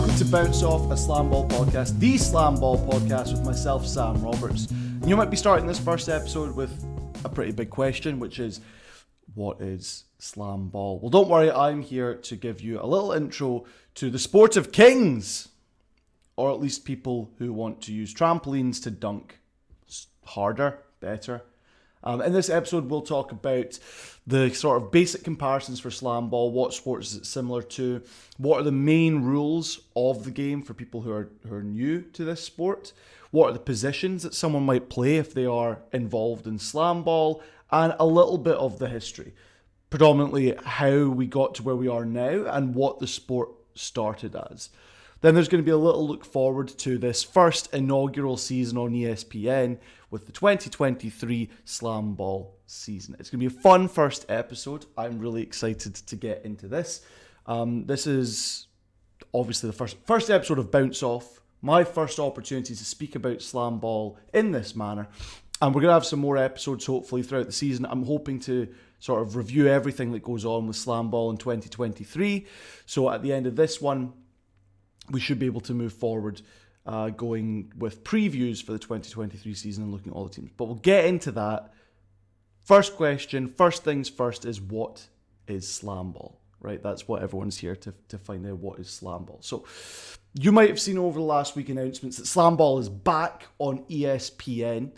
Welcome to Bounce Off, a SlamBall podcast, the SlamBall podcast with myself, Sam Roberts. And you might be starting this first episode with a pretty big question, which is, what is SlamBall? Well, don't worry, I'm here to give you a little intro to the sport of kings, or at least people who want to use trampolines to dunk harder, better. In this episode, we'll talk about the sort of basic comparisons for SlamBall, what sports is it similar to, what are the main rules of the game for people who are new to this sport, what are the positions that someone might play if they are involved in SlamBall, and a little bit of the history, predominantly how we got to where we are now and what the sport started as. Then there's going to be a little look forward to this first inaugural season on ESPN with the 2023 SlamBall season. It's going to be a fun first episode. I'm really excited to get into this. This is obviously the first episode of Bounce Off, my first opportunity to speak about SlamBall in this manner. And we're going to have some more episodes hopefully throughout the season. I'm hoping to sort of review everything that goes on with SlamBall in 2023. So at the end of this one, we should be able to move forward going with previews for the 2023 season and looking at all the teams. But we'll get into that. First question, first things first, is what is SlamBall? Right? That's what everyone's here to find out, what is SlamBall. So you might have seen over the last week announcements that SlamBall is back on ESPN.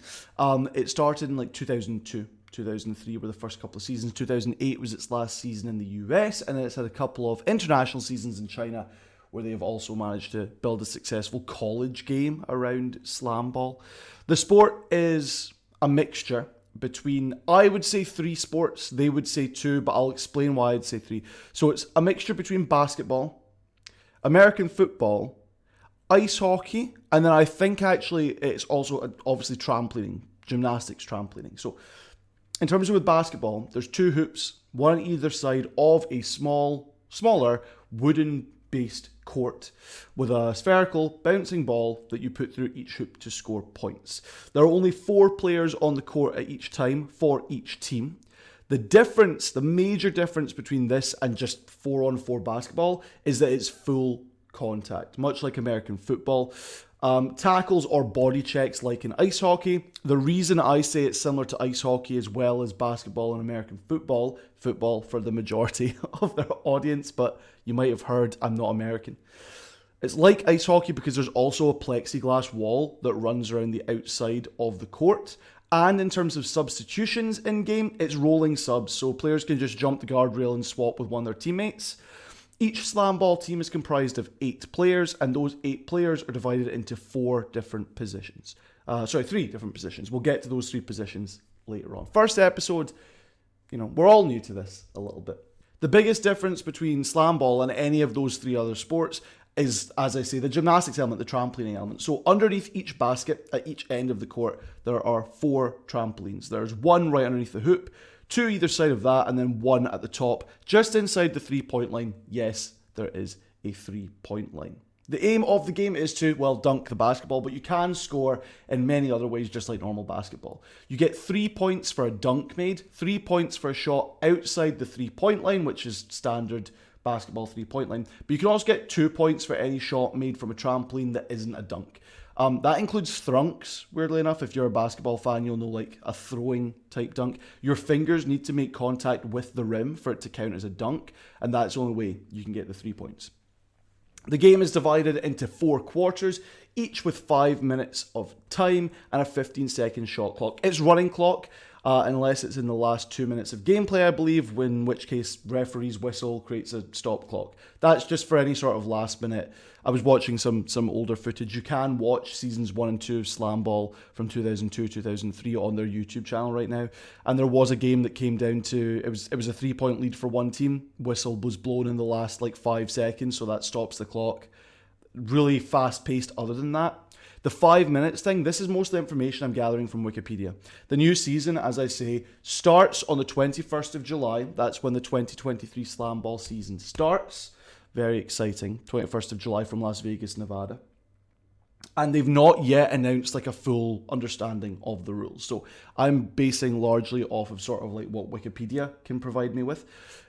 It started in like 2002. 2003 were the first couple of seasons. 2008 was its last season in the US, and then it's had a couple of international seasons in China where they have also managed to build a successful college game around SlamBall. The sport is a mixture between, I would say 3 sports, they would say 2, but I'll explain why I'd say 3. So it's a mixture between basketball, American football, ice hockey, and then I think actually it's also obviously trampolining, gymnastics trampolining. So in terms of with basketball, there's 2 hoops, one on either side of a smaller wooden-based court with a spherical bouncing ball that you put through each hoop to score points. There are only 4 players on the court at each time for each team. The major difference between this and just 4-on-4 basketball is that it's full contact, much like American football. Tackles or body checks like in ice hockey. The reason I say it's similar to ice hockey as well as basketball and American football for the majority of their audience, but you might have heard I'm not American. It's like ice hockey because there's also a plexiglass wall that runs around the outside of the court. And in terms of substitutions in game, it's rolling subs, so players can just jump the guardrail and swap with one of their teammates. Each SlamBall team is comprised of 8 players, and those 8 players are divided into 3 different positions. We'll get to those 3 positions later on. First episode, we're all new to this a little bit. The biggest difference between SlamBall and any of those 3 other sports is, as I say, the gymnastics element, the trampolining element. So underneath each basket, at each end of the court, there are 4 trampolines. There's one right underneath the hoop, 2 either side of that, and then 1 at the top, just inside the 3-point line. Yes, there is a 3-point line. The aim of the game is to, dunk the basketball, but you can score in many other ways, just like normal basketball. You get 3 points for a dunk made, 3 points for a shot outside the 3-point line, which is standard basketball 3-point line. But you can also get 2 points for any shot made from a trampoline that isn't a dunk. That includes thrunks, weirdly enough. If you're a basketball fan, you'll know like a throwing type dunk. Your fingers need to make contact with the rim for it to count as a dunk, and that's the only way you can get the 3 points. The game is divided into 4 quarters, each with 5 minutes of time and a 15-second shot clock. It's running clock, unless it's in the last 2 minutes of gameplay, I believe, in which case referee's whistle creates a stop clock. That's just for any sort of last minute. I was watching some older footage. You can watch seasons 1 and 2 of SlamBall from 2002, 2003 on their YouTube channel right now. And there was a game that came down to, it was a 3-point lead for one team. Whistle was blown in the last 5 seconds, so that stops the clock. Really fast paced other than that. The 5 minutes thing, this is most of the information I'm gathering from Wikipedia. The new season, as I say, starts on the 21st of July. That's when the 2023 SlamBall season starts. Very exciting. 21st of July from Las Vegas, Nevada. And they've not yet announced like a full understanding of the rules. So I'm basing largely off of sort of like what Wikipedia can provide me with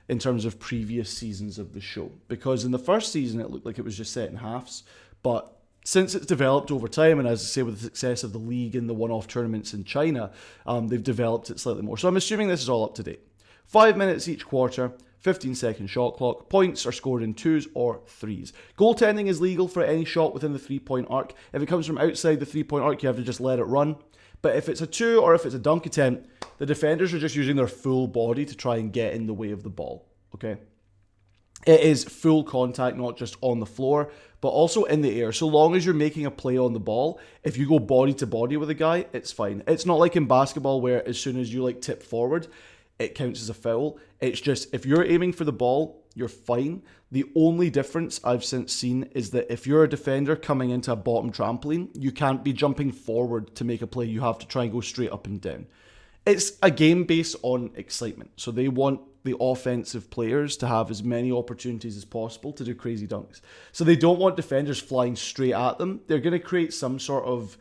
in terms of previous seasons of the show. Because in the first season, it looked like it was just set in halves. But since it's developed over time, and as I say, with the success of the league and the one-off tournaments in China, they've developed it slightly more. So I'm assuming this is all up to date. 5 minutes each quarter, 15-second shot clock. Points are scored in 2s or 3s. Goaltending is legal for any shot within the 3-point arc. If it comes from outside the 3-point arc, you have to just let it run. But if it's a 2 or if it's a dunk attempt, the defenders are just using their full body to try and get in the way of the ball. Okay? It is full contact, not just on the floor, but also in the air. So long as you're making a play on the ball, if you go body to body with a guy, it's fine. It's not like in basketball where as soon as you like tip forward, it counts as a foul. It's just, if you're aiming for the ball, you're fine. The only difference I've since seen is that if you're a defender coming into a bottom trampoline, you can't be jumping forward to make a play. You have to try and go straight up and down. It's a game based on excitement. So they want the offensive players to have as many opportunities as possible to do crazy dunks. So they don't want defenders flying straight at them. They're going to create some sort of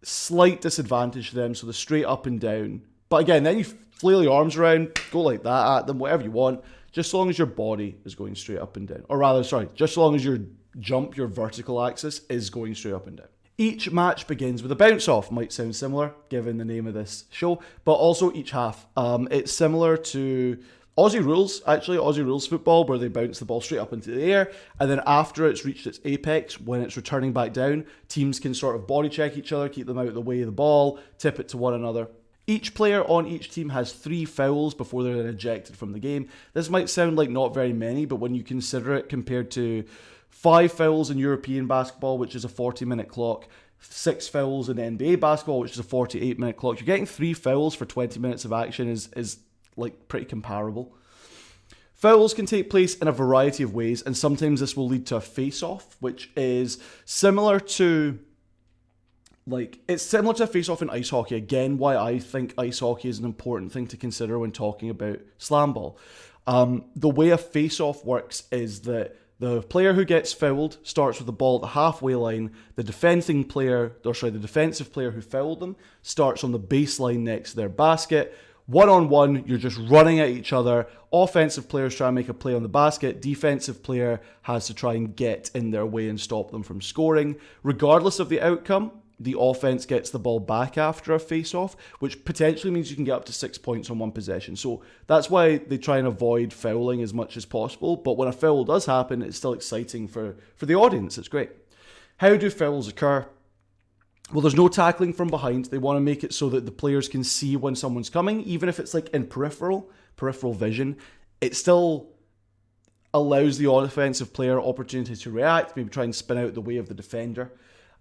slight disadvantage to them. So the straight up and down. But again, then you flail your arms around, go like that at them, whatever you want, just as long as your body is going straight up and down. Or rather, just as long as your jump, your vertical axis, is going straight up and down. Each match begins with a bounce-off. Might sound similar, given the name of this show, but also each half. It's similar to Aussie rules, actually, Aussie rules football, where they bounce the ball straight up into the air, and then after it's reached its apex, when it's returning back down, teams can sort of body check each other, keep them out of the way of the ball, tip it to one another. Each player on each team has 3 fouls before they're ejected from the game. This might sound like not very many, but when you consider it compared to 5 fouls in European basketball, which is a 40-minute clock, 6 fouls in NBA basketball, which is a 48-minute clock, you're getting 3 fouls for 20 minutes of action is like pretty comparable. Fouls can take place in a variety of ways, and sometimes this will lead to a face-off, which is similar to... it's similar to a face-off in ice hockey. Again, why I think ice hockey is an important thing to consider when talking about SlamBall. The way a face-off works is that the player who gets fouled starts with the ball at the halfway line. The defensive player who fouled them starts on the baseline next to their basket. One-on-one, you're just running at each other. Offensive players try and make a play on the basket. Defensive player has to try and get in their way and stop them from scoring. Regardless of the outcome, the offense gets the ball back after a face-off, which potentially means you can get up to 6 points on one possession. So that's why they try and avoid fouling as much as possible. But when a foul does happen, it's still exciting for the audience. It's great. How do fouls occur? Well, there's no tackling from behind. They want to make it so that the players can see when someone's coming, even if it's like in peripheral vision. It still allows the offensive player opportunity to react, maybe try and spin out the way of the defender.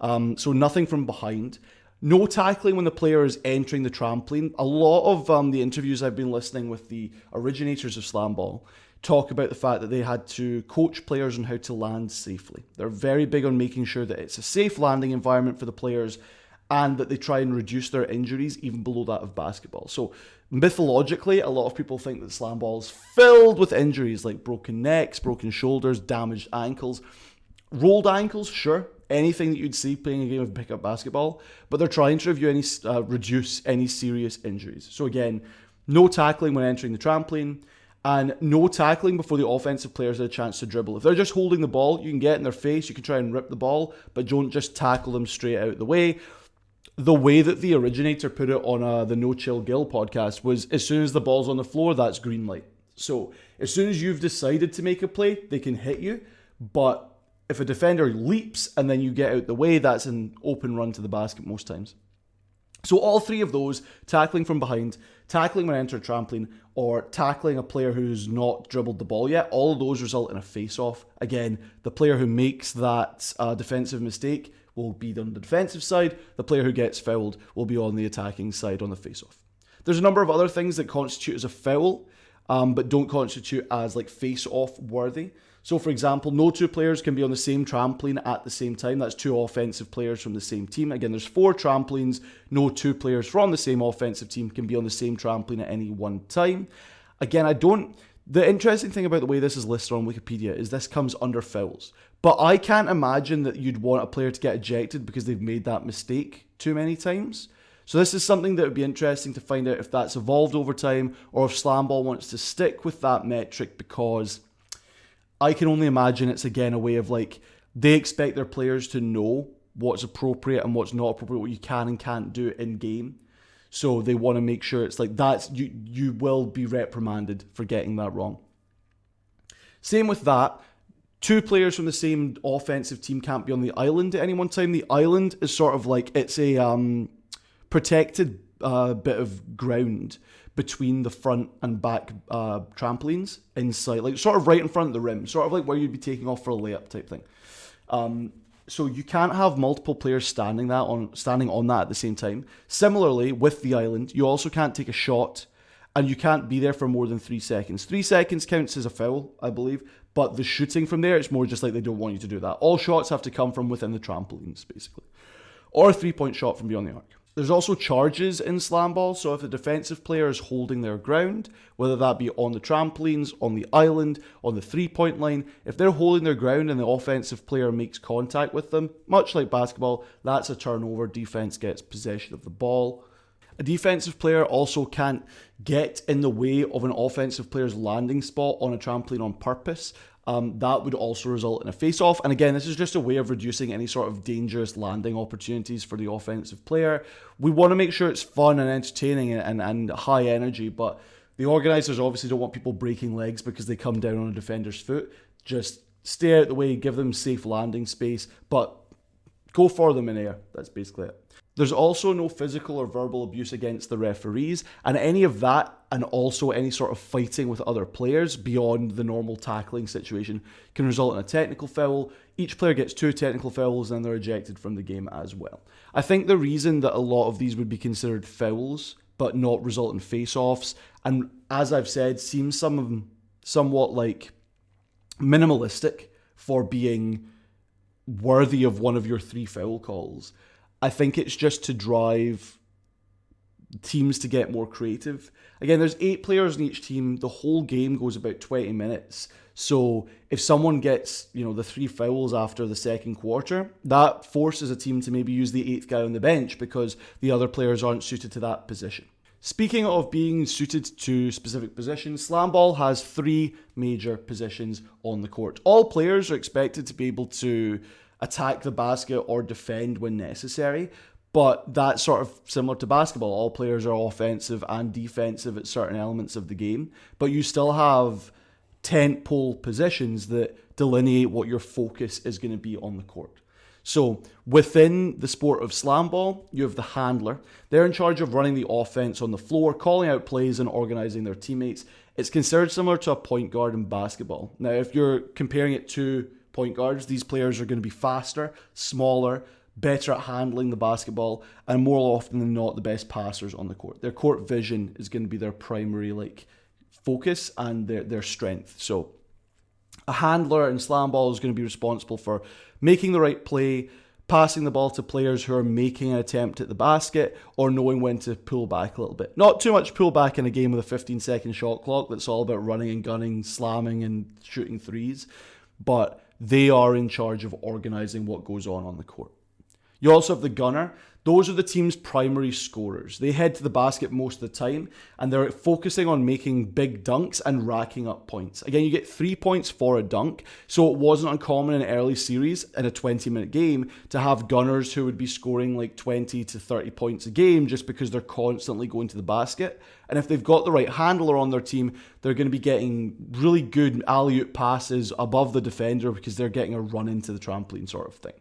So nothing from behind. No tackling when the player is entering the trampoline. A lot of the interviews I've been listening with the originators of SlamBall talk about the fact that they had to coach players on how to land safely. They're very big on making sure that it's a safe landing environment for the players and that they try and reduce their injuries even below that of basketball. So mythologically, a lot of people think that SlamBall is filled with injuries like broken necks, broken shoulders, damaged ankles. Rolled ankles, sure. Anything that you'd see playing a game of pickup basketball, but they're trying to reduce any serious injuries. So again, no tackling when entering the trampoline, and no tackling before the offensive players had a chance to dribble. If they're just holding the ball, you can get in their face, you can try and rip the ball, but don't just tackle them straight out the way. The way that the originator put it on the No Chill Gill podcast was, as soon as the ball's on the floor, that's green light. So as soon as you've decided to make a play, they can hit you, but if a defender leaps and then you get out the way, that's an open run to the basket most times. So all 3 of those, tackling from behind, tackling when entering a trampoline, or tackling a player who's not dribbled the ball yet, all of those result in a face-off. Again, the player who makes that defensive mistake will be on the defensive side. The player who gets fouled will be on the attacking side on the face-off. There's a number of other things that constitute as a foul, but don't constitute as like face-off worthy. So, for example, no 2 players can be on the same trampoline at the same time. That's 2 offensive players from the same team. Again, there's 4 trampolines. No 2 players from the same offensive team can be on the same trampoline at any one time. Again, The interesting thing about the way this is listed on Wikipedia is this comes under fouls. But I can't imagine that you'd want a player to get ejected because they've made that mistake too many times. So this is something that would be interesting to find out if that's evolved over time or if SlamBall wants to stick with that metric, because I can only imagine it's again a way of like, they expect their players to know what's appropriate and what's not appropriate, what you can and can't do in game. So they want to make sure it's like that's you will be reprimanded for getting that wrong. Same with that. 2 players from the same offensive team can't be on the island at any one time. The island is sort of like, it's a protected bit of ground between the front and back trampolines inside, like sort of right in front of the rim, sort of like where you'd be taking off for a layup type thing. So you can't have multiple players standing on that at the same time. Similarly, with the island, you also can't take a shot, and you can't be there for more than 3 seconds. 3 seconds counts as a foul, I believe, but the shooting from there, it's more just like they don't want you to do that. All shots have to come from within the trampolines, basically. Or a 3-point shot from beyond the arc. There's also charges in SlamBall, so if a defensive player is holding their ground, whether that be on the trampolines, on the island, on the 3-point line, if they're holding their ground and the offensive player makes contact with them, much like basketball, that's a turnover. Defense gets possession of the ball. A defensive player also can't get in the way of an offensive player's landing spot on a trampoline on purpose. That would also result in a face-off. And again, this is just a way of reducing any sort of dangerous landing opportunities for the offensive player. We want to make sure it's fun and entertaining and high energy, but the organisers obviously don't want people breaking legs because they come down on a defender's foot. Just stay out the way, give them safe landing space, but go for them in air. That's basically it. There's also no physical or verbal abuse against the referees, and any of that, and also any sort of fighting with other players beyond the normal tackling situation, can result in a technical foul. Each player gets 2 technical fouls and they're ejected from the game as well. I think the reason that a lot of these would be considered fouls but not result in face-offs, and as I've said, seems somewhat like minimalistic for being worthy of one of your 3 foul calls. I think it's just to drive teams to get more creative. Again, there's 8 players in each team. The whole game goes about 20 minutes. So if someone gets, the 3 fouls after the second quarter, that forces a team to maybe use the 8th guy on the bench because the other players aren't suited to that position. Speaking of being suited to specific positions, SlamBall has 3 major positions on the court. All players are expected to be able to attack the basket or defend when necessary, but that's sort of similar to basketball. All players are offensive and defensive at certain elements of the game, but you still have tentpole positions that delineate what your focus is going to be on the court. So within the sport of SlamBall, you have the handler. They're in charge of running the offense on the floor, calling out plays and organizing their teammates. It's considered similar to a point guard in basketball. Now, if you're comparing it to point guards, these players are going to be faster, smaller, better at handling the basketball, and more often than not, the best passers on the court. Their court vision is going to be their primary focus and their strength. So a handler in SlamBall is going to be responsible for making the right play, passing the ball to players who are making an attempt at the basket, or knowing when to pull back a little bit. Not too much pull back in a game with a 15-second shot clock that's all about running and gunning, slamming and shooting threes, but they are in charge of organizing what goes on the court. You also have the gunner. Those are the team's primary scorers. They head to the basket most of the time, and they're focusing on making big dunks and racking up points. Again, you get 3 points for a dunk, so it wasn't uncommon in early series in a 20-minute game to have gunners who would be scoring 20 to 30 points a game just because they're constantly going to the basket. And if they've got the right handler on their team, they're going to be getting really good alley-oop passes above the defender because they're getting a run into the trampoline sort of thing.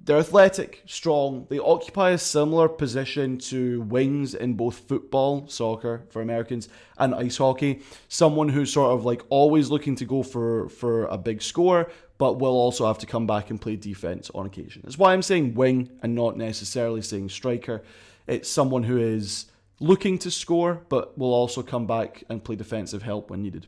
They're athletic, strong. They occupy a similar position to wings in both football, soccer for Americans, and ice hockey. Someone who's sort of always looking to go for a big score, but will also have to come back and play defense on occasion. That's why I'm saying wing and not necessarily saying striker. It's someone who is looking to score, but will also come back and play defensive help when needed.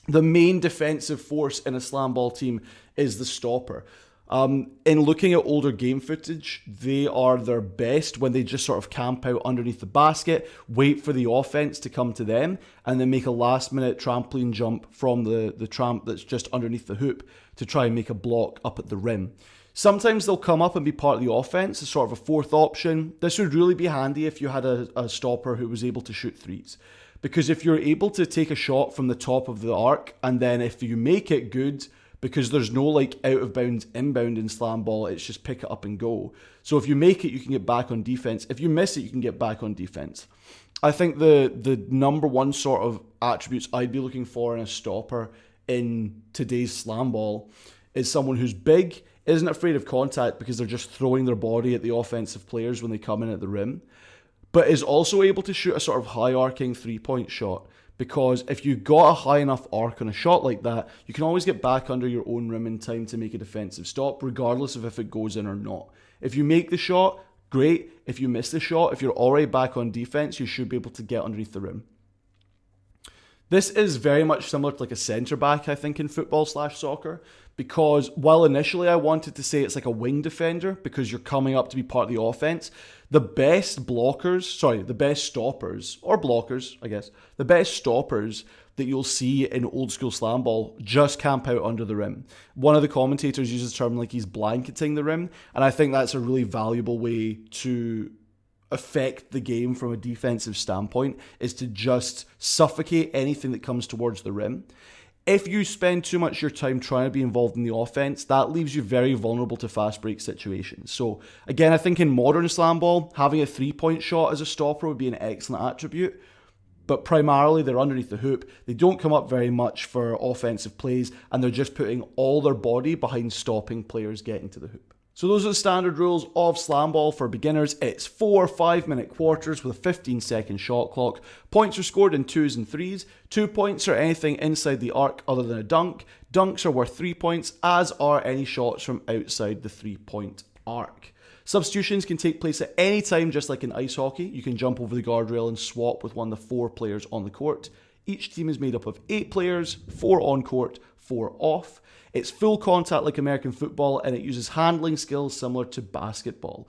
The main defensive force in a SlamBall team is the stopper. In looking at older game footage, they are their best when they just sort of camp out underneath the basket, wait for the offense to come to them, and then make a last-minute trampoline jump from the tramp that's just underneath the hoop to try and make a block up at the rim. Sometimes they'll come up and be part of the offense as sort of a fourth option. This would really be handy if you had a stopper who was able to shoot threes. Because if you're able to take a shot from the top of the arc, and then if you make it good, because there's no like out of bounds inbound in SlamBall, it's just pick it up and go. So if you make it, you can get back on defense. If you miss it, you can get back on defense. I think the number one sort of attributes I'd be looking for in a stopper in today's SlamBall is someone who's big, isn't afraid of contact because they're just throwing their body at the offensive players when they come in at the rim, but is also able to shoot a sort of high arcing 3-point shot. Because if you got a high enough arc on a shot like that, you can always get back under your own rim in time to make a defensive stop, regardless of if it goes in or not. If you make the shot, great. If you miss the shot, if you're already back on defense, you should be able to get underneath the rim. This is very much similar to like a centre back, I think, in football/soccer, because while initially I wanted to say it's like a wing defender because you're coming up to be part of the offense, the best stoppers, or blockers, I guess, the best stoppers that you'll see in old school SlamBall just camp out under the rim. One of the commentators uses the term like he's blanketing the rim, and I think that's a really valuable way to affect the game from a defensive standpoint, is to just suffocate anything that comes towards the rim. If you spend too much of your time trying to be involved in the offense, that leaves you very vulnerable to fast break situations. So again, I think in modern SlamBall, having a 3-point shot as a stopper would be an excellent attribute, but primarily they're underneath the hoop. They don't come up very much for offensive plays, and they're just putting all their body behind stopping players getting to the hoop. So those are the standard rules of SlamBall for beginners. It's 4 5-minute quarters with a 15-second shot clock. Points are scored in 2s and 3s. 2 points are anything inside the arc other than a dunk. Dunks are worth 3 points, as are any shots from outside the 3-point arc. Substitutions can take place at any time, just like in ice hockey. You can jump over the guardrail and swap with one of the 4 players on the court. Each team is made up of 8 players, 4 on court, 4 off. It's full contact like American football, and it uses handling skills similar to basketball.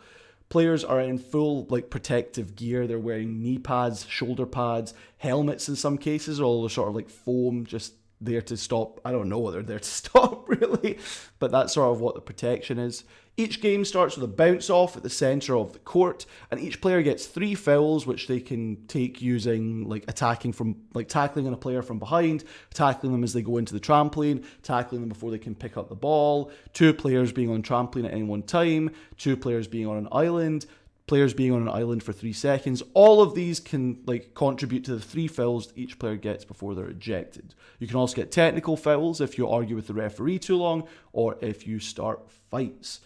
Players are in full protective gear. They're wearing knee pads, shoulder pads, helmets in some cases, all the sort of foam just there to stop. I don't know what they're there to stop really, but that's sort of what the protection is. Each game starts with a bounce off at the center of the court, and each player gets 3 fouls, which they can take using tackling on a player from behind, tackling them as they go into the trampoline, tackling them before they can pick up the ball, 2 players being on trampoline at any one time, 2 players being on an island, players being on an island for 3 seconds. All of these can contribute to the 3 fouls that each player gets before they're ejected. You can also get technical fouls if you argue with the referee too long, or if you start fights.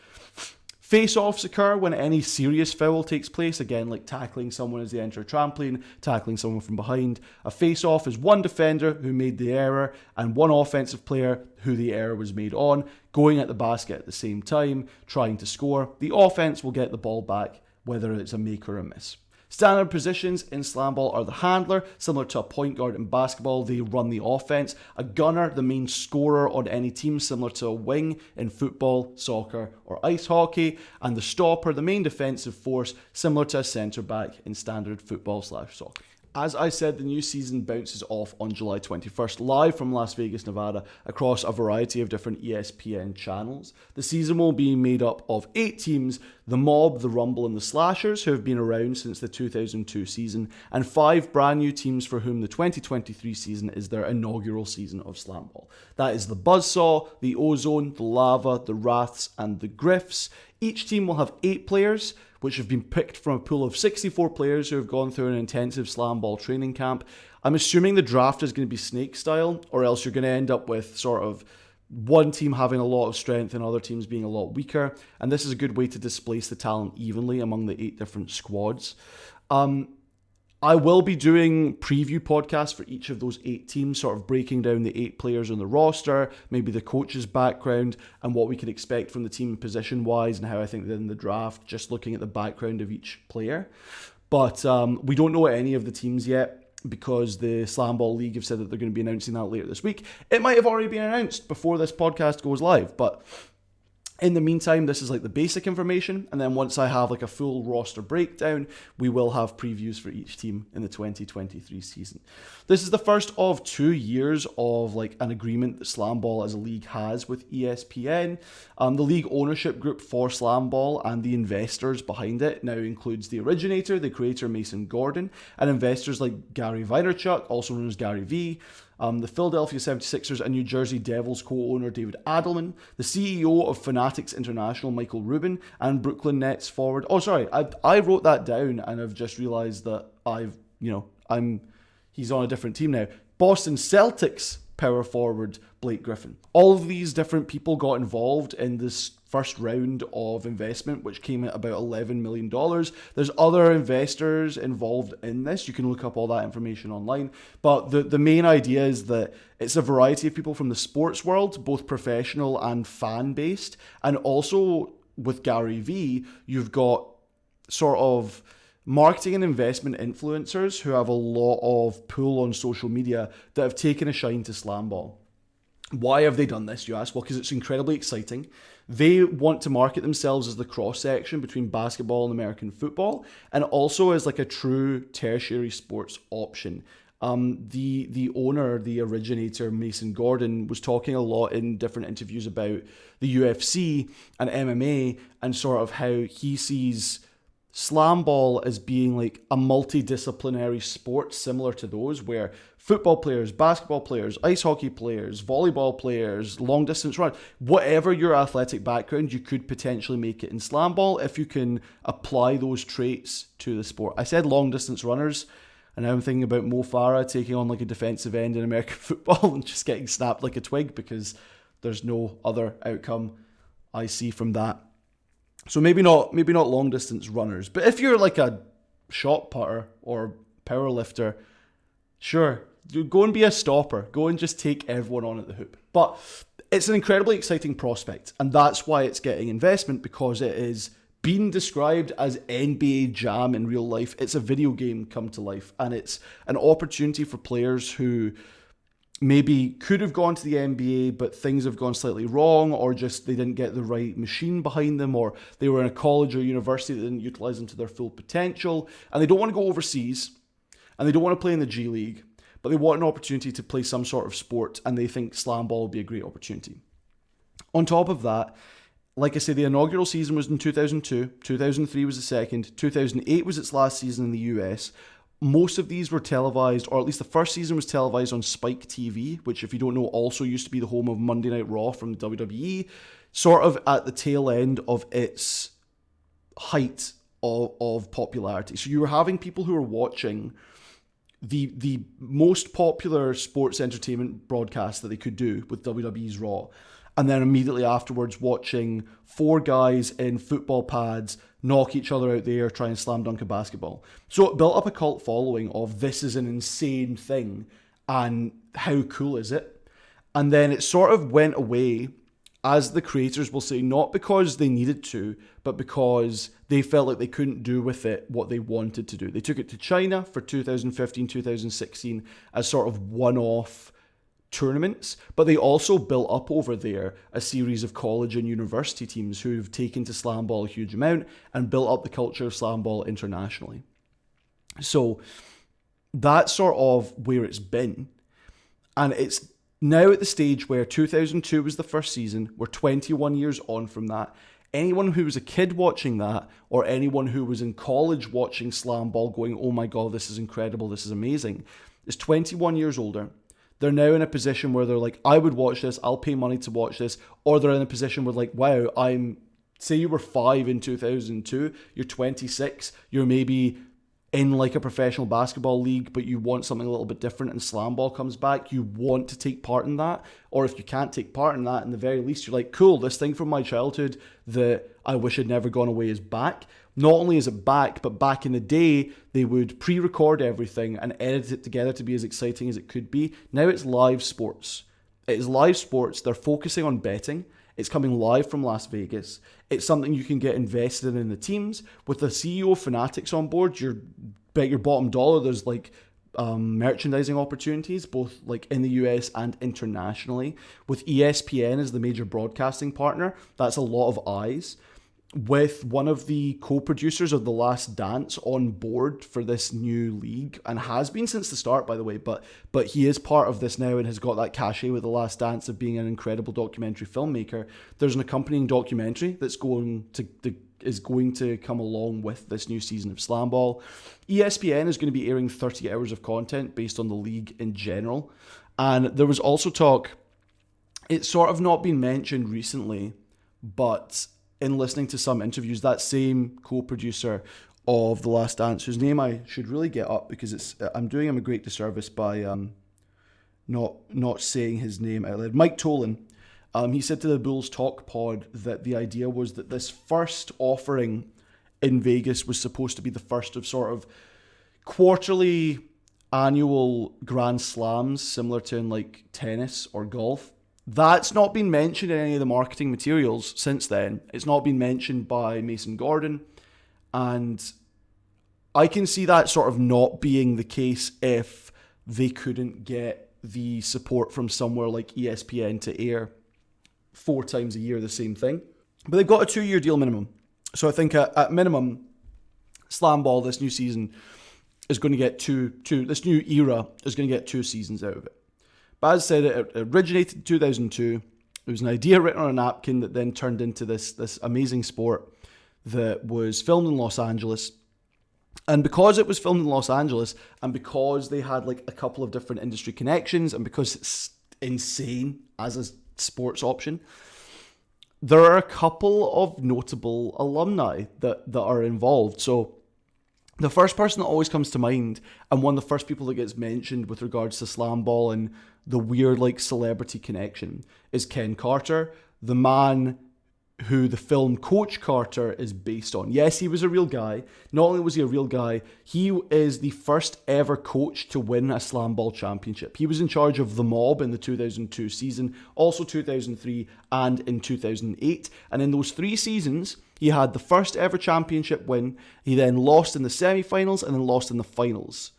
Face-offs occur when any serious foul takes place, again like tackling someone as they enter a trampoline, tackling someone from behind. A face-off is one defender who made the error and one offensive player who the error was made on, going at the basket at the same time, trying to score. The offense will get the ball back, whether it's a make or a miss. Standard positions in SlamBall are the handler, similar to a point guard in basketball. They run the offense. A gunner, the main scorer on any team, similar to a wing in football, soccer, or ice hockey. And the stopper, the main defensive force, similar to a centre back in standard football/soccer. As I said, the new season bounces off on July 21st, live from Las Vegas, Nevada, across a variety of different ESPN channels. The season will be made up of 8 teams: the Mob, the Rumble, and the Slashers, who have been around since the 2002 season, and 5 brand new teams for whom the 2023 season is their inaugural season of SlamBall. That is the Buzzsaw, the Ozone, the Lava, the Wraths, and the Griffs. Each team will have 8 players, which have been picked from a pool of 64 players who have gone through an intensive SlamBall training camp. I'm assuming the draft is going to be snake style, or else you're going to end up with sort of one team having a lot of strength and other teams being a lot weaker. And this is a good way to displace the talent evenly among the 8 different squads. I will be doing preview podcasts for each of those 8 teams, sort of breaking down the 8 players on the roster, maybe the coach's background, and what we can expect from the team position-wise, and how I think they're in the draft, just looking at the background of each player. But we don't know any of the teams yet, because the SlamBall League have said that they're going to be announcing that later this week. It might have already been announced before this podcast goes live, but In the meantime, this is like the basic information, and then once I have like a full roster breakdown, we will have previews for each team in the 2023 season. This is the first of 2 years of like an agreement that SlamBall as a league has with ESPN. The league ownership group for SlamBall and the investors behind it now includes the originator, the creator Mason Gordon, and investors like Gary Vaynerchuk, also known as Gary V, the Philadelphia 76ers and New Jersey Devils co-owner David Adelman, the CEO of Fanatics International Michael Rubin, and Brooklyn Nets forward. Oh, sorry, I wrote that down and I've just realized that he's on a different team now. Boston Celtics power forward Blake Griffin. All of these different people got involved in this first round of investment, which came at about $11 million. There's other investors involved in this. You can look up all that information online. But the main idea is that it's a variety of people from the sports world, both professional and fan-based. And also with Gary V, you've got sort of marketing and investment influencers who have a lot of pull on social media that have taken a shine to SlamBall. Why have they done this, you ask? Well, because it's incredibly exciting. They want to market themselves as the cross-section between basketball and American football, and also as like a true tertiary sports option. The owner, the originator, Mason Gordon, was talking a lot in different interviews about the UFC and MMA and sort of how he sees SlamBall as being like a multidisciplinary sport similar to those where football players, basketball players, ice hockey players, volleyball players, long distance runners, whatever your athletic background, you could potentially make it in SlamBall if you can apply those traits to the sport. I said long distance runners, and now I'm thinking about Mo Farah taking on like a defensive end in American football and just getting snapped like a twig because there's no other outcome I see from that. So maybe not long distance runners, but if you're like a shot putter or power lifter, sure, go and be a stopper. Go and just take everyone on at the hoop. But it's an incredibly exciting prospect, and that's why it's getting investment, because it is being described as NBA Jam in real life. It's a video game come to life, and it's an opportunity for players who maybe could have gone to the NBA, but things have gone slightly wrong, or just they didn't get the right machine behind them, or they were in a college or university that didn't utilize them to their full potential, and they don't want to go overseas, and they don't want to play in the G League, but they want an opportunity to play some sort of sport, and they think SlamBall would be a great opportunity. On top of that, like I say, the inaugural season was in 2002, 2003 was the second, 2008 was its last season in the US. Most of these were televised, or at least the first season was televised on Spike TV, which, if you don't know, also used to be the home of Monday Night Raw from the WWE, sort of at the tail end of its height of popularity. So you were having people who were watching the most popular sports entertainment broadcast that they could do with WWE's Raw, and then immediately afterwards watching four guys in football pads knock each other out there, try and slam dunk a basketball. So it built up a cult following of this is an insane thing and how cool is it? And then it sort of went away, as the creators will say, not because they needed to, but because they felt like they couldn't do with it what they wanted to do. They took it to China for 2015, 2016 as sort of one-off tournaments, but they also built up over there a series of college and university teams who've taken to SlamBall a huge amount and built up the culture of SlamBall internationally. So that's sort of where it's been. And it's now at the stage where 2002 was the first season. We're 21 years on from that. Anyone who was a kid watching that, or anyone who was in college watching SlamBall going, oh my God, this is incredible, this is amazing, is 21 years older. They're now in a position where they're like, I would watch this, I'll pay money to watch this. Or they're in a position where like, wow, say you were 5 in 2002, you're 26, you're maybe in like a professional basketball league, but you want something a little bit different and SlamBall comes back, you want to take part in that. Or if you can't take part in that, in the very least, you're like, cool, this thing from my childhood that I wish had never gone away is back. Not only is it back, but back in the day, they would pre-record everything and edit it together to be as exciting as it could be. Now it's live sports. It is live sports. They're focusing on betting. It's coming live from Las Vegas. It's something you can get invested in the teams. With the CEO of Fanatics on board, you bet your bottom dollar there's like merchandising opportunities, both like in the US and internationally. With ESPN as the major broadcasting partner, that's a lot of eyes. With one of the co-producers of The Last Dance on board for this new league, and has been since the start, by the way, but he is part of this now and has got that cachet with The Last Dance of being an incredible documentary filmmaker. There's an accompanying documentary that's going to come along with this new season of SlamBall. ESPN is going to be airing 30 hours of content based on the league in general. And there was also talk, it's sort of not been mentioned recently, but in listening to some interviews, that same co-producer of The Last Dance, whose name I should really get up because I'm doing him a great disservice by not saying his name out loud. Mike Tolan. He said to the Bulls Talk Pod that the idea was that this first offering in Vegas was supposed to be the first of sort of quarterly annual Grand Slams, similar to in like tennis or golf. That's not been mentioned in any of the marketing materials since then. It's not been mentioned by Mason Gordon. And I can see that sort of not being the case if they couldn't get the support from somewhere like ESPN to air 4 times a year the same thing. But they've got a 2-year deal minimum. So I think at minimum, SlamBall this new season is going to get this new era is going to get 2 seasons out of it. But as I said, it originated in 2002. It was an idea written on a napkin that then turned into this amazing sport that was filmed in Los Angeles. And because it was filmed in Los Angeles, and because they had like a couple of different industry connections, and because it's insane as a sports option, there are a couple of notable alumni that are involved. So the first person that always comes to mind, and one of the first people that gets mentioned with regards to SlamBall and the weird like celebrity connection, is Ken Carter, the man who the film Coach Carter is based on. Yes, he was a real guy. Not only was he a real guy, he is the first ever coach to win a SlamBall championship. He was in charge of the Mob in the 2002 season, also 2003 and in 2008. And in those 3 seasons, he had the first ever championship win. He then lost in the semi-finals and then lost in the finals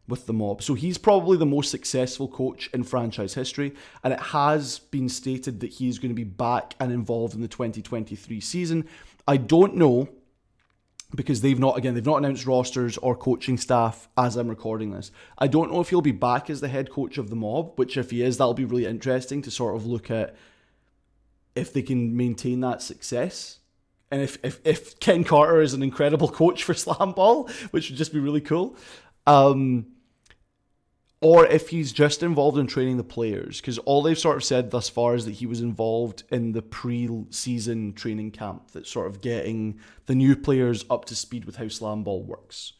with the Mob. So he's probably the most successful coach in franchise history, and it has been stated that he's going to be back and involved in the 2023 season. I don't know, because they've not announced rosters or coaching staff as I'm recording this. I don't know if he'll be back as the head coach of the Mob, which if he is, that'll be really interesting to sort of look at if they can maintain that success. And if Ken Carter is an incredible coach for SlamBall, which would just be really cool. Or if he's just involved in training the players, because all they've sort of said thus far is that he was involved in the pre-season training camp that's sort of getting the new players up to speed with how SlamBall works.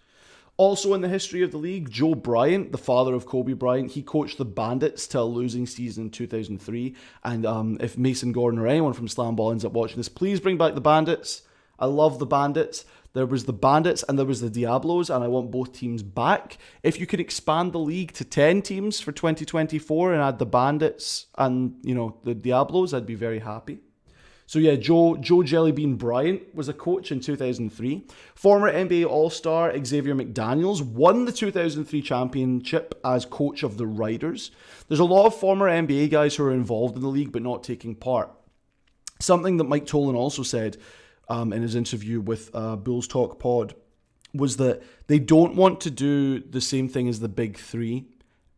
Also in the history of the league, Joe Bryant, the father of Kobe Bryant, he coached the Bandits to a losing season in 2003. And if Mason Gordon or anyone from SlamBall ends up watching this, please bring back the Bandits. I love the Bandits. There was the Bandits and there was the Diablos, and I want both teams back. If you could expand the league to 10 teams for 2024 and add the Bandits and, the Diablos, I'd be very happy. So yeah, Joe Jellybean Bryant was a coach in 2003. Former NBA All-Star Xavier McDaniels won the 2003 championship as coach of the Riders. There's a lot of former NBA guys who are involved in the league but not taking part. Something that Mike Tolan also said in his interview with Bulls Talk Pod was that they don't want to do the same thing as the Big Three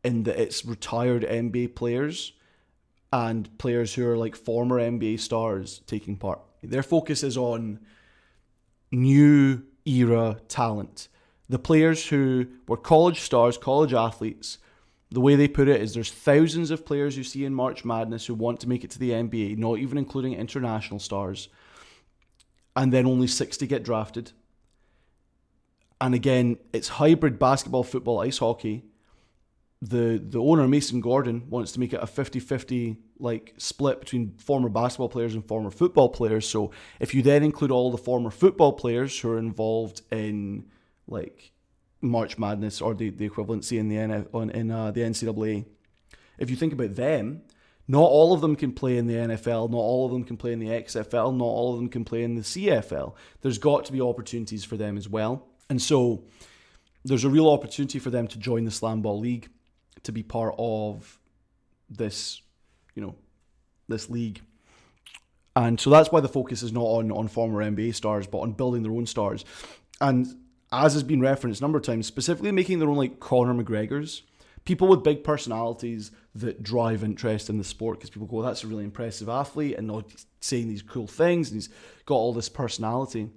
in that it's retired NBA players and players who are like former NBA stars taking part. Their focus is on new era talent. The players who were college stars, college athletes, the way they put it is there's thousands of players you see in March Madness who want to make it to the NBA, not even including international stars. And then only 60 get drafted. And again, it's hybrid basketball, football, ice hockey. The owner, Mason Gordon, wants to make it a 50-50 split between former basketball players and former football players. So if you then include all the former football players who are involved in March Madness or the equivalency in the NCAA, if you think about them, not all of them can play in the NFL, not all of them can play in the XFL, not all of them can play in the CFL. There's got to be opportunities for them as well. And so there's a real opportunity for them to join the SlamBall League, to be part of this, this league. And so that's why the focus is not on former NBA stars, but on building their own stars. And as has been referenced a number of times, specifically making their own like Conor McGregors, people with big personalities that drive interest in the sport, because people go, that's a really impressive athlete and not saying these cool things, and he's got all this personality.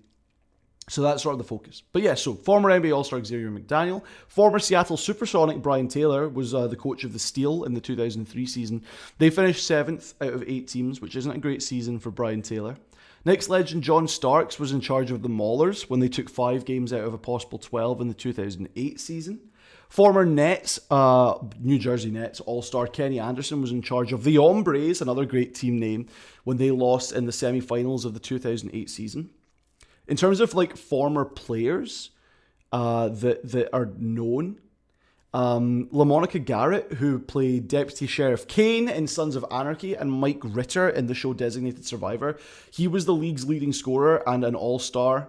So that's sort of the focus. But yeah, so former NBA All-Star Xavier McDaniel, former Seattle Supersonic Brian Taylor was the coach of the Steel in the 2003 season. They finished 7th out of 8 teams, which isn't a great season for Brian Taylor. Knicks legend John Starks was in charge of the Maulers when they took 5 games out of a possible 12 in the 2008 season. Former Nets, New Jersey Nets All-Star Kenny Anderson was in charge of the Hombres, another great team name, when they lost in the semi-finals of the 2008 season. In terms of like former players that are known, LaMonica Garrett, who played Deputy Sheriff Kane in Sons of Anarchy, and Mike Ritter in the show Designated Survivor. He was the league's leading scorer and an all-star,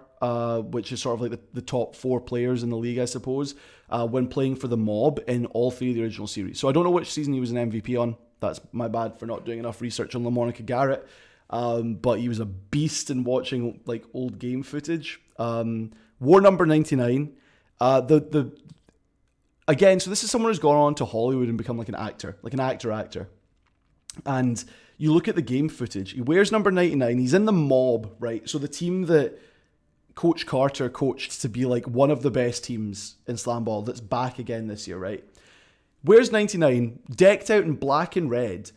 which is sort of like the top 4 players in the league, I suppose, when playing for the Mob in all 3 of the original series. So I don't know which season he was an MVP on. That's my bad for not doing enough research on LaMonica Garrett. But he was a beast in watching like old game footage. War number 99. Again, so this is someone who's gone on to Hollywood and become like an actor. And you look at the game footage. He wears number 99. He's in the Mob, right? So the team that Coach Carter coached to be like one of the best teams in SlamBall that's back again this year, right? Wears 99, decked out in black and red.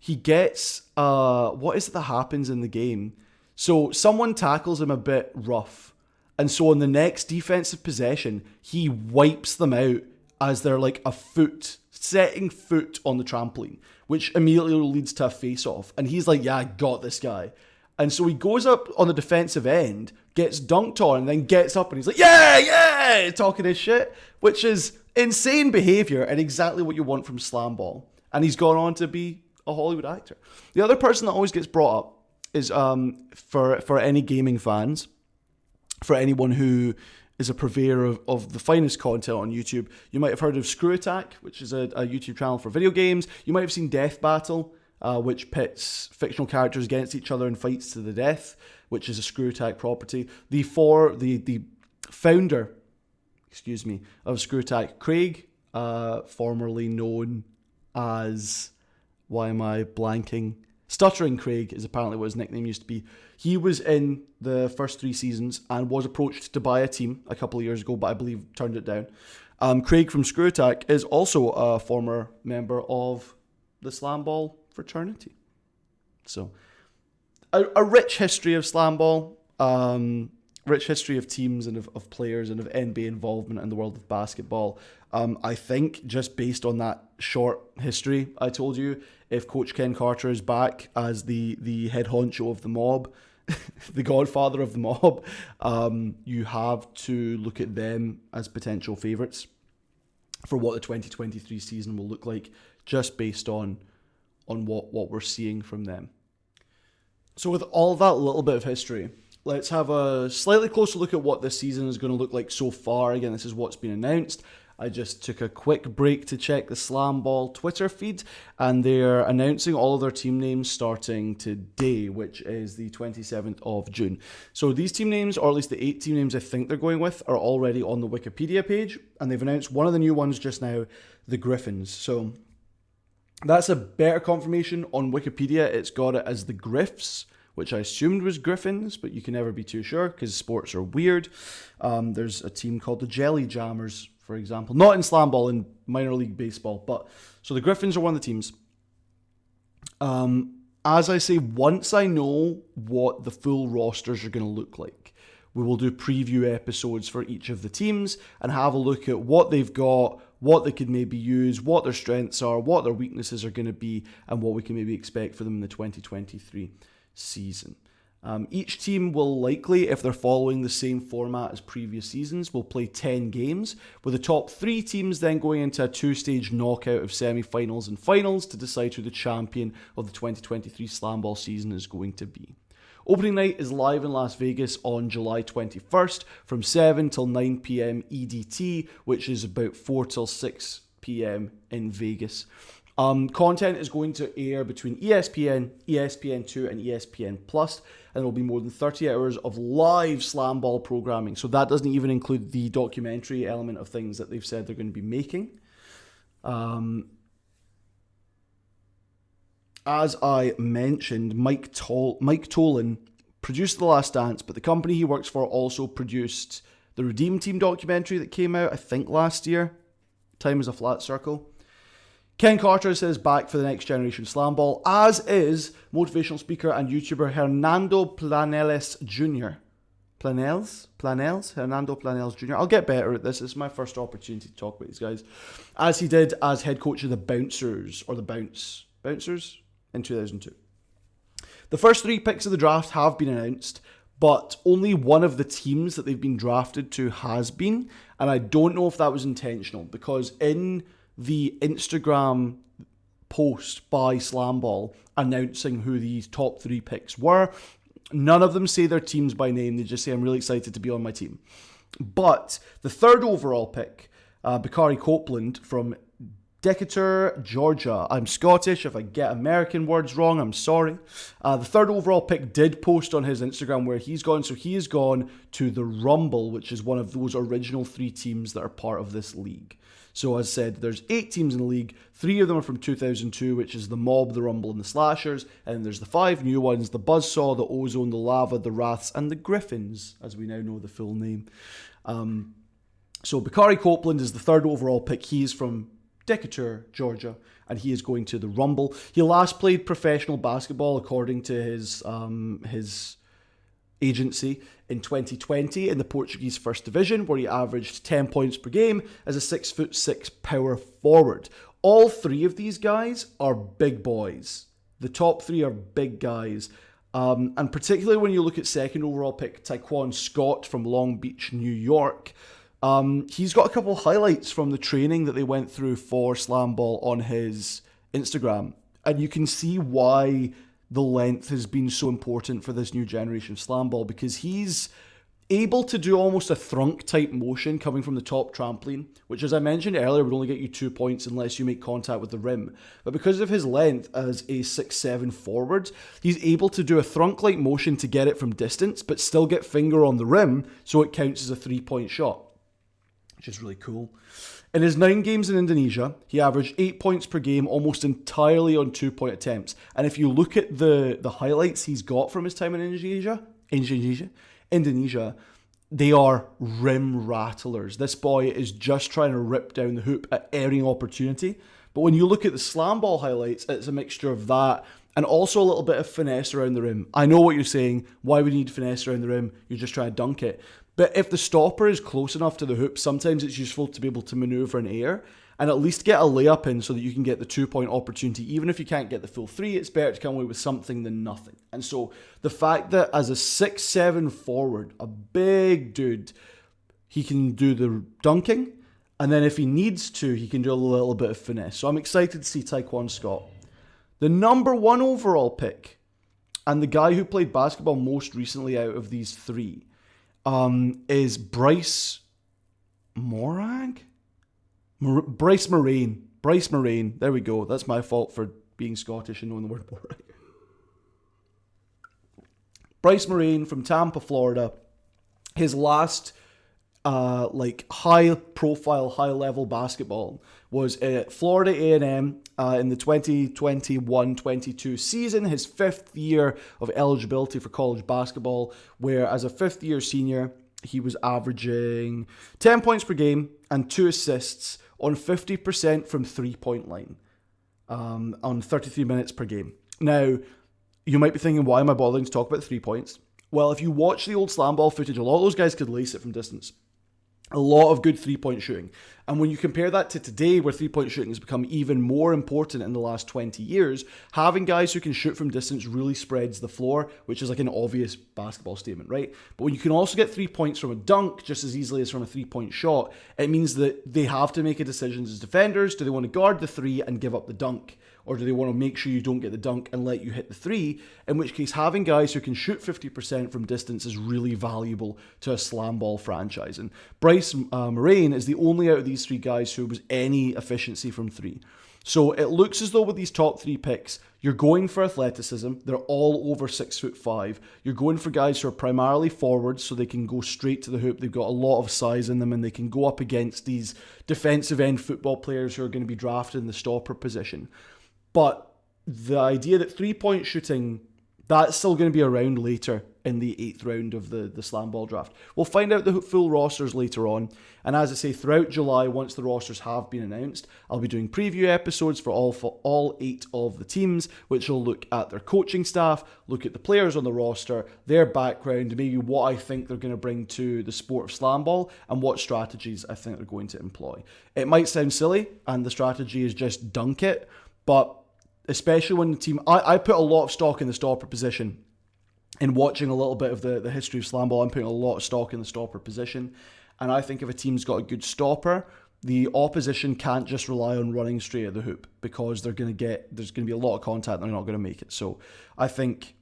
He gets, what is it that happens in the game? So someone tackles him a bit rough. And so on the next defensive possession, he wipes them out as they're like setting foot on the trampoline, which immediately leads to a face-off. And he's like, yeah, I got this guy. And so he goes up on the defensive end, gets dunked on, and then gets up and he's like, yeah, talking his shit, which is insane behavior and exactly what you want from SlamBall. And he's gone on to be a Hollywood actor. The other person that always gets brought up is for any gaming fans, for anyone who is a purveyor of the finest content on YouTube. You might have heard of Screw Attack, which is a YouTube channel for video games. You might have seen Death Battle, which pits fictional characters against each other and fights to the death, which is a Screw Attack property. The founder, of Screw Attack, Craig, formerly known as... Why am I blanking? Stuttering Craig is apparently what his nickname used to be. He was in the first 3 seasons and was approached to buy a team a couple of years ago, but I believe turned it down. Craig from Screw Attack is also a former member of the SlamBall fraternity. So, a rich history of SlamBall, rich history of teams and of players and of NBA involvement in the world of basketball. I think just based on that short history I told you, if Coach Ken Carter is back as the head honcho of the Mob, the godfather of the Mob, you have to look at them as potential favourites for what the 2023 season will look like, just based on what we're seeing from them. So with all that little bit of history, let's have a slightly closer look at what this season is going to look like so far. Again, this is what's been announced. I just took a quick break to check the SlamBall Twitter feed, and they're announcing all of their team names starting today, which is the 27th of June. So these team names, or at least the 8 team names I think they're going with, are already on the Wikipedia page, and they've announced one of the new ones just now, the Griffins. So that's a better confirmation on Wikipedia. It's got it as the Griffs, which I assumed was Griffins, but you can never be too sure because sports are weird. There's a team called the Jelly Jammers, for example. Not in SlamBall, in minor league baseball. But so the Griffins are one of the teams. As I say, once I know what the full rosters are going to look like, we will do preview episodes for each of the teams and have a look at what they've got, what they could maybe use, what their strengths are, what their weaknesses are going to be, and what we can maybe expect for them in the 2023 season. Each team will likely, if they're following the same format as previous seasons, will play 10 games, with the top 3 teams then going into a 2-stage knockout of semi-finals and finals to decide who the champion of the 2023 SlamBall season is going to be. Opening night is live in Las Vegas on July 21st from 7 till 9 p.m. EDT, which is about 4 till 6 p.m. in Vegas. Content is going to air between ESPN, ESPN2, and ESPN Plus, and there will be more than 30 hours of live SlamBall programming. So that doesn't even include the documentary element of things that they've said they're going to be making. As I mentioned, Mike Tolan produced The Last Dance, but the company he works for also produced the Redeem Team documentary that came out, I think, last year. Time is a Flat Circle. Ken Carter says back for the next generation SlamBall, as is motivational speaker and YouTuber Hernando Planeles Jr. Hernando Planeles Jr. I'll get better at this. This is my first opportunity to talk about these guys. As he did as head coach of the Bouncers in 2002. The first 3 picks of the draft have been announced, but only one of the teams that they've been drafted to has been, and I don't know if that was intentional, because in the Instagram post by SlamBall announcing who these top 3 picks were, none of them say their teams by name. They just say, I'm really excited to be on my team. But the 3rd overall pick, Bakari Copeland from Decatur, Georgia. I'm Scottish. If I get American words wrong, I'm sorry. The 3rd overall pick did post on his Instagram where he's gone. So he has gone to the Rumble, which is one of those original 3 teams that are part of this league. So as I said, there's 8 teams in the league. 3 of them are from 2002, which is the Mob, the Rumble, and the Slashers. And then there's the 5 new ones, the Buzzsaw, the Ozone, the Lava, the Wraths, and the Griffins, as we now know the full name. So Bakari Copeland is the 3rd overall pick. He is from Decatur, Georgia, and he is going to the Rumble. He last played professional basketball, according to his agency, in 2020 in the Portuguese First Division, where he averaged 10 points per game as a 6'6" power forward. All 3 of these guys are big boys. The top 3 are big guys. And particularly when you look at 2nd overall pick, Taekwon Scott from Long Beach, New York, he's got a couple of highlights from the training that they went through for SlamBall on his Instagram. And you can see why the length has been so important for this new generation of SlamBall, because he's able to do almost a thrunk type motion coming from the top trampoline, which, as I mentioned earlier, would only get you 2 points unless you make contact with the rim. But because of his length as a 6'7" forward, he's able to do a thrunk like motion to get it from distance, but still get finger on the rim, so it counts as a 3-point shot, which is really cool. In his 9 games in Indonesia, he averaged 8 points per game, almost entirely on 2-point attempts. And if you look at the highlights he's got from his time in Indonesia, they are rim rattlers. This boy is just trying to rip down the hoop at any opportunity. But when you look at the SlamBall highlights, it's a mixture of that and also a little bit of finesse around the rim. I know what you're saying. Why would you need finesse around the rim? You're just trying to dunk it. But if the stopper is close enough to the hoop, sometimes it's useful to be able to maneuver in air and at least get a layup in so that you can get the 2-point opportunity. Even if you can't get the full 3, it's better to come away with something than nothing. And so the fact that as a 6'7" forward, a big dude, he can do the dunking, and then if he needs to, he can do a little bit of finesse. So I'm excited to see Taekwon Scott. The number 1 overall pick, and the guy who played basketball most recently out of these 3, is Bryce Moraine. There we go. That's my fault for being Scottish and knowing the word Moraine. Bryce Moraine from Tampa, Florida. His last high-profile, high-level basketball was at Florida A&M in the 2021-22 season, his 5th year of eligibility for college basketball, where as a 5th-year senior, he was averaging 10 points per game and 2 assists on 50% from 3-point line on 33 minutes per game. Now, you might be thinking, why am I bothering to talk about 3 points? Well, if you watch the old SlamBall footage, a lot of those guys could lace it from distance. A lot of good three-point shooting. And when you compare that to today, where three-point shooting has become even more important in the last 20 years, having guys who can shoot from distance really spreads the floor, which is like an obvious basketball statement, right? But when you can also get 3 points from a dunk just as easily as from a three-point shot, it means that they have to make a decision as defenders. Do they want to guard the three and give up the dunk? Or do they want to make sure you don't get the dunk and let you hit the three? In which case, having guys who can shoot 50% from distance is really valuable to a SlamBall franchise. And Bryce Moraine is the only out of these three guys who was any efficiency from three. So it looks as though with these top three picks, you're going for athleticism. They're all over 6'5". You're going for guys who are primarily forwards so they can go straight to the hoop. They've got a lot of size in them and they can go up against these defensive end football players who are going to be drafted in the stopper position. But the idea that three-point shooting, that's still going to be around later in the 8th round of the SlamBall draft. We'll find out the full rosters later on. And as I say, throughout July, once the rosters have been announced, I'll be doing preview episodes for all 8 of the teams, which will look at their coaching staff, look at the players on the roster, their background, maybe what I think they're going to bring to the sport of SlamBall, and what strategies I think they're going to employ. It might sound silly, and the strategy is just dunk it, but especially when the team... I put a lot of stock in the stopper position. In watching a little bit of the history of SlamBall, I'm putting a lot of stock in the stopper position. And I think if a team's got a good stopper, the opposition can't just rely on running straight at the hoop, because there's going to be a lot of contact and they're not going to make it. So I think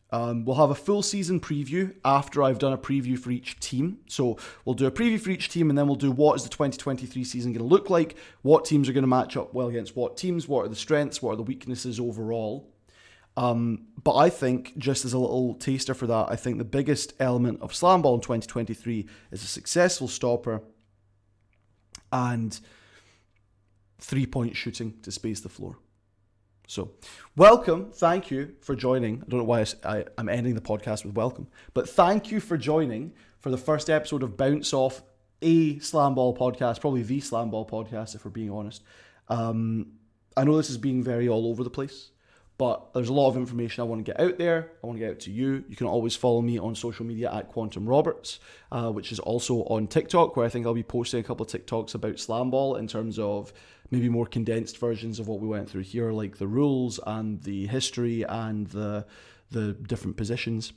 we'll have a full season preview after I've done a preview for each team. So we'll do a preview for each team, and then we'll do what is the 2023 season going to look like, what teams are going to match up well against what teams, what are the strengths, what are the weaknesses overall. But I think, just as a little taster for that, I think the biggest element of SlamBall in 2023 is a successful stopper and 3-point shooting to space the floor. So, welcome. Thank you for joining. I don't know why I'm ending the podcast with welcome, but thank you for joining for the first episode of Bounce Off, a SlamBall podcast, probably the SlamBall podcast, if we're being honest. I know this is being very all over the place, but there's a lot of information I want to get out there. I want to get out to you. You can always follow me on social media at Quantum Roberts, which is also on TikTok, where I think I'll be posting a couple of TikToks about SlamBall in terms of maybe more condensed versions of what we went through here, like the rules and the history and the different positions.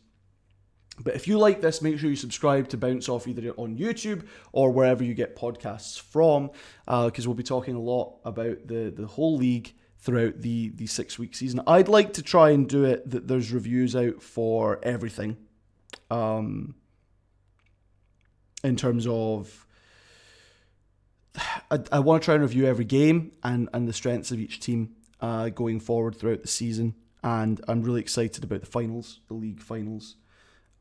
But if you like this, make sure you subscribe to Bounce Off either on YouTube or wherever you get podcasts from, because we'll be talking a lot about the whole league throughout the 6-week season. I'd like to try and do it that there's reviews out for everything, in terms of I want to try and review every game and the strengths of each team going forward throughout the season. And I'm really excited about the finals, the league finals.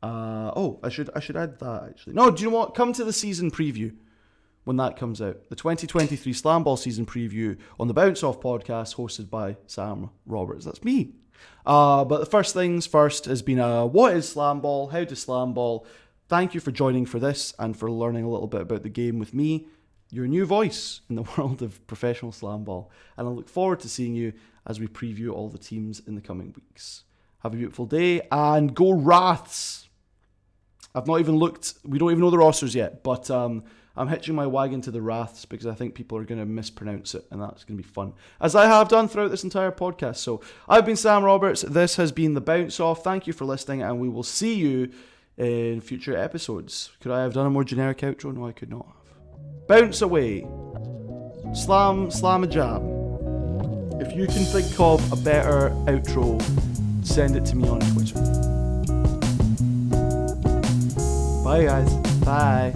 I should add that, actually. No, do you know what? Come to the season preview when that comes out. The 2023 SlamBall season preview on the Bounce Off podcast, hosted by Sam Roberts. That's me. But the first things first has been what is SlamBall? How does SlamBall? Thank you for joining for this and for learning a little bit about the game with me, your new voice in the world of professional SlamBall. And I look forward to seeing you as we preview all the teams in the coming weeks. Have a beautiful day and go Wraths! I've not even looked, we don't even know the rosters yet, but I'm hitching my wagon to the Wraths because I think people are going to mispronounce it, and that's going to be fun, as I have done throughout this entire podcast. So I've been Sam Roberts, this has been The Bounce Off, thank you for listening, and we will see you in future episodes. Could I have done a more generic outro? No, I could not have. Bounce away. Slam a jam. If you can think of a better outro, send it to me on Twitter. Bye guys. Bye.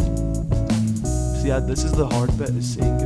See, this is the hard bit, is saying